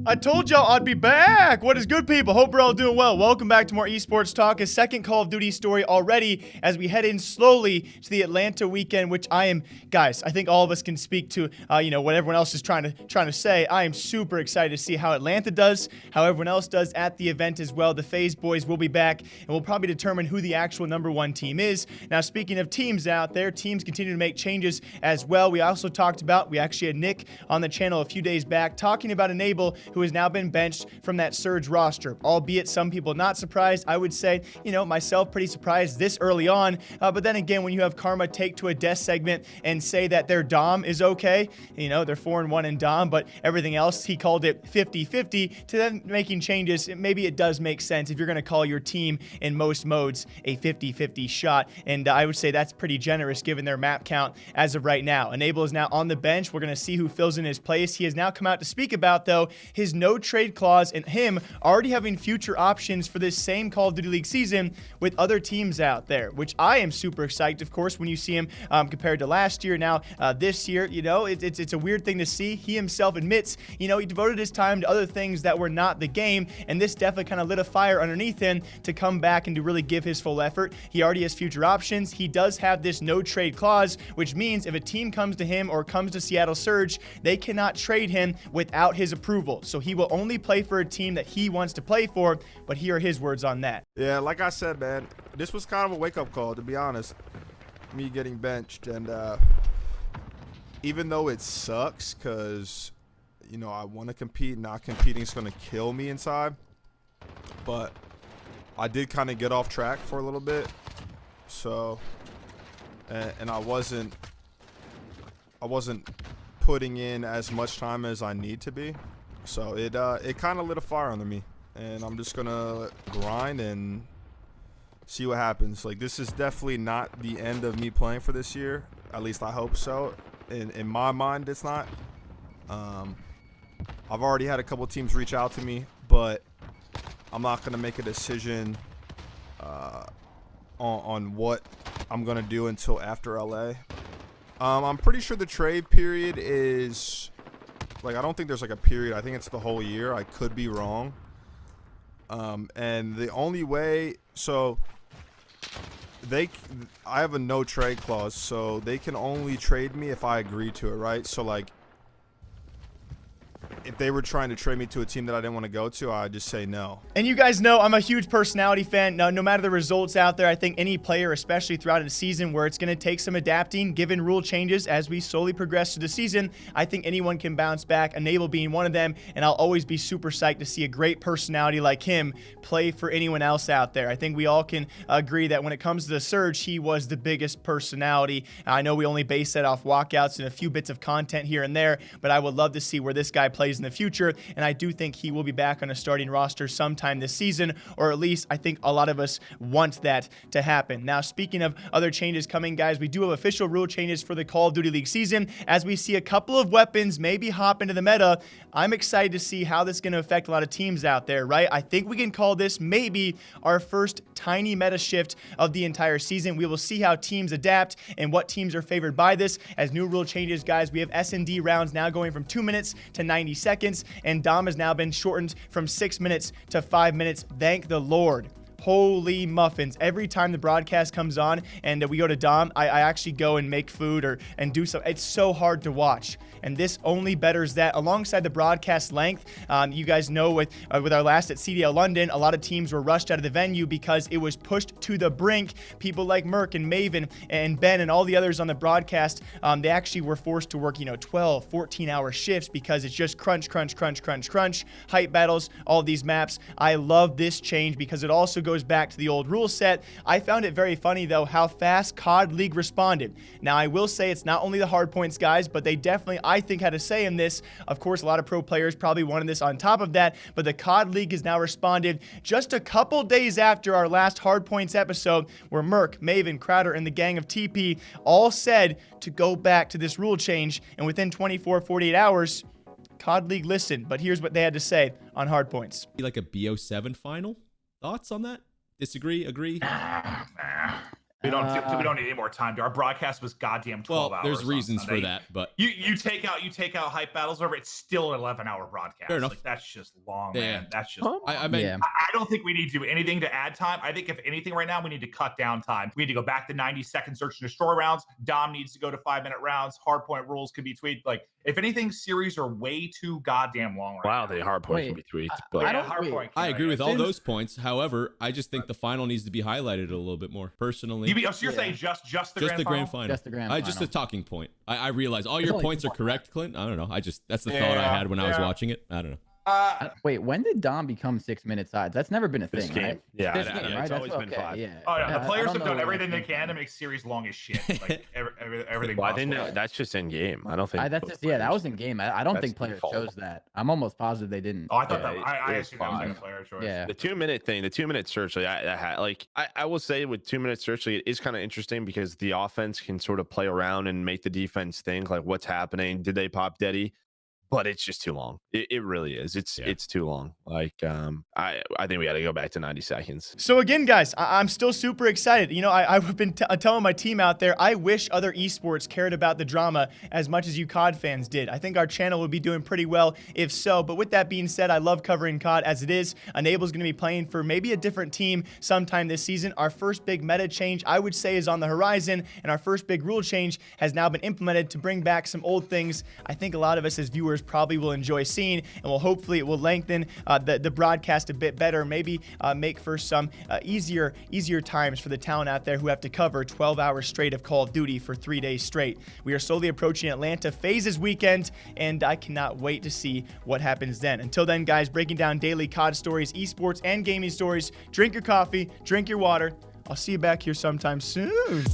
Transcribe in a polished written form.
I told y'all I'd be back. What is good, people? Hope we're all doing well. Welcome back to more esports talk. A second Call of Duty story already as we head in slowly to the Atlanta weekend, which guys, I think all of us can speak to, what everyone else is trying to say. I am super excited to see how Atlanta does, how everyone else does at the event as well. The FaZe boys will be back, and we'll probably determine who the actual #1 team is. Now, speaking of teams out there, teams continue to make changes as well. We also talked about, we actually had Nick on the channel a few days back talking about Enable, who has now been benched from that Surge roster, albeit some people not surprised. I would say, myself pretty surprised this early on, but then again, when you have Karma take to a death segment and say that their Dom is okay, they're 4-1 in Dom, but everything else, he called it 50-50, to them making changes, maybe it does make sense if you're going to call your team in most modes a 50-50 shot, and I would say that's pretty generous given their map count as of right now. Enable is now on the bench. We're going to see who fills in his place. He has now come out to speak about, though, his no trade clause and him already having future options for this same Call of Duty League season with other teams out there, which I am super excited, of course, when you see him compared to last year. Now, this year, it's a weird thing to see. He himself admits, he devoted his time to other things that were not the game, and this definitely kind of lit a fire underneath him to come back and to really give his full effort. He already has future options. He does have this no trade clause, which means if a team comes to him or comes to Seattle Surge, they cannot trade him without his approval. So he will only play for a team that he wants to play for, but here are his words on that. Yeah, like I said, man, this was kind of a wake-up call, to be honest, me getting benched. And even though it sucks because, I want to compete, not competing is going to kill me inside, but I did kind of get off track for a little bit. So, and I wasn't putting in as much time as I need to be. So it kind of lit a fire under me, and I'm just gonna grind and see what happens. Like, this is definitely not the end of me playing for this year. At least I hope so. In my mind, it's not. I've already had a couple teams reach out to me, but I'm not gonna make a decision on what I'm gonna do until after LA. I'm pretty sure the trade period is, like, I don't think there's like a period. I think it's the whole year. I could be wrong. And the only way, so I have a no trade clause, so they can only trade me if I agree to it, right? So, like, if they were trying to trade me to a team that I didn't want to go to, I'd just say no. And you guys know I'm a huge personality fan. No matter the results out there, I think any player, especially throughout a season where it's going to take some adapting, given rule changes as we slowly progress through the season, I think anyone can bounce back, Enable being one of them, and I'll always be super psyched to see a great personality like him play for anyone else out there. I think we all can agree that when it comes to the Surge, he was the biggest personality. I know we only base that off walkouts and a few bits of content here and there, but I would love to see where this guy plays in the future, and I do think he will be back on a starting roster sometime this season, or at least I think a lot of us want that to happen. Now, speaking of other changes coming, guys, we do have official rule changes for the Call of Duty League season as we see a couple of weapons maybe hop into the meta. I'm excited to see how this is going to affect a lot of teams out there, right? I think we can call this maybe our first tiny meta shift of the entire season. We will see how teams adapt and what teams are favored by this as new rule changes, guys. We have S&D rounds now going from 2 minutes to 90 seconds, and Dom has now been shortened from 6 minutes to 5 minutes. Thank the Lord. Holy muffins. Every time the broadcast comes on and we go to Dom, I actually go and make food and do something. It's so hard to watch. And this only betters that alongside the broadcast length. You guys know with our last at CDL London, a lot of teams were rushed out of the venue because it was pushed to the brink. People like Merc and Maven and Ben and all the others on the broadcast, they actually were forced to work, 12, 14-hour shifts because it's just crunch, hype battles, all these maps. I love this change because it also goes back to the old rule set. I found it very funny, though, how fast COD League responded. Now, I will say it's not only the Hardpoints guys, but they definitely, I think, had a say in this. Of course, a lot of pro players probably wanted this on top of that, but the COD League has now responded just a couple days after our last Hardpoints episode where Merc, Maven, Crowder, and the gang of TP all said to go back to this rule change, and within 24, 48 hours, COD League listened. But here's what they had to say on Hardpoints. Like a BO7 final? Thoughts on that? Disagree? Agree? We don't need any more time. Our broadcast was goddamn 12 hours. There's reasons for that, but you take out hype battles over. It's still an 11-hour broadcast. Fair enough. Like, that's just long, man. That's just. I mean, I don't think we need to do anything to add time. I think if anything, right now we need to cut down time. We need to go back to 90-second search and destroy rounds. Dom needs to go to 5-minute rounds. Hardpoint rules can be tweaked. Like, if anything, series are way too goddamn long. Right now. The hardpoint can be tweaked. But I agree with all those points. However, I just think the final needs to be highlighted a little bit more. Personally, so you're saying just the grand final? Just the grand final. Just a talking point. I realize all your points are correct, Clint. I don't know. That's the thought I had when I was watching it. I don't know. Wait, when did Dom become 6-minute sides? That's never been a thing, right? Yeah, This game, right? it's always been 5. Yeah. Oh yeah, the players have done everything they can to make series long as shit. Like everything. Well, I think that's just in game. I don't think That's just that was in game. I don't think players chose that. I'm almost positive they didn't. Oh, I thought that. I assumed that was like a player choice. Yeah. The 2-minute thing, the 2-minute search, I will say with 2-minute search, it is kind of interesting because the offense can sort of play around and make the defense think like, what's happening? Did they pop Deddy? But it's just too long. It really is. It's too long. Like, I think we got to go back to 90 seconds. So again, guys, I'm still super excited. You know, I've been telling my team out there, I wish other esports cared about the drama as much as you COD fans did. I think our channel would be doing pretty well if so. But with that being said, I love covering COD as it is. Enable's going to be playing for maybe a different team sometime this season. Our first big meta change, I would say, is on the horizon. And our first big rule change has now been implemented to bring back some old things I think a lot of us as viewers probably will enjoy seeing, and hopefully it will lengthen the broadcast a bit better, maybe make for some easier times for the talent out there who have to cover 12 hours straight of Call of Duty for 3 days straight. We are slowly approaching Atlanta Phases weekend, and I cannot wait to see what happens then. Until then, guys, breaking down daily COD stories, esports, and gaming stories. Drink your coffee, drink your water. I'll see you back here sometime soon.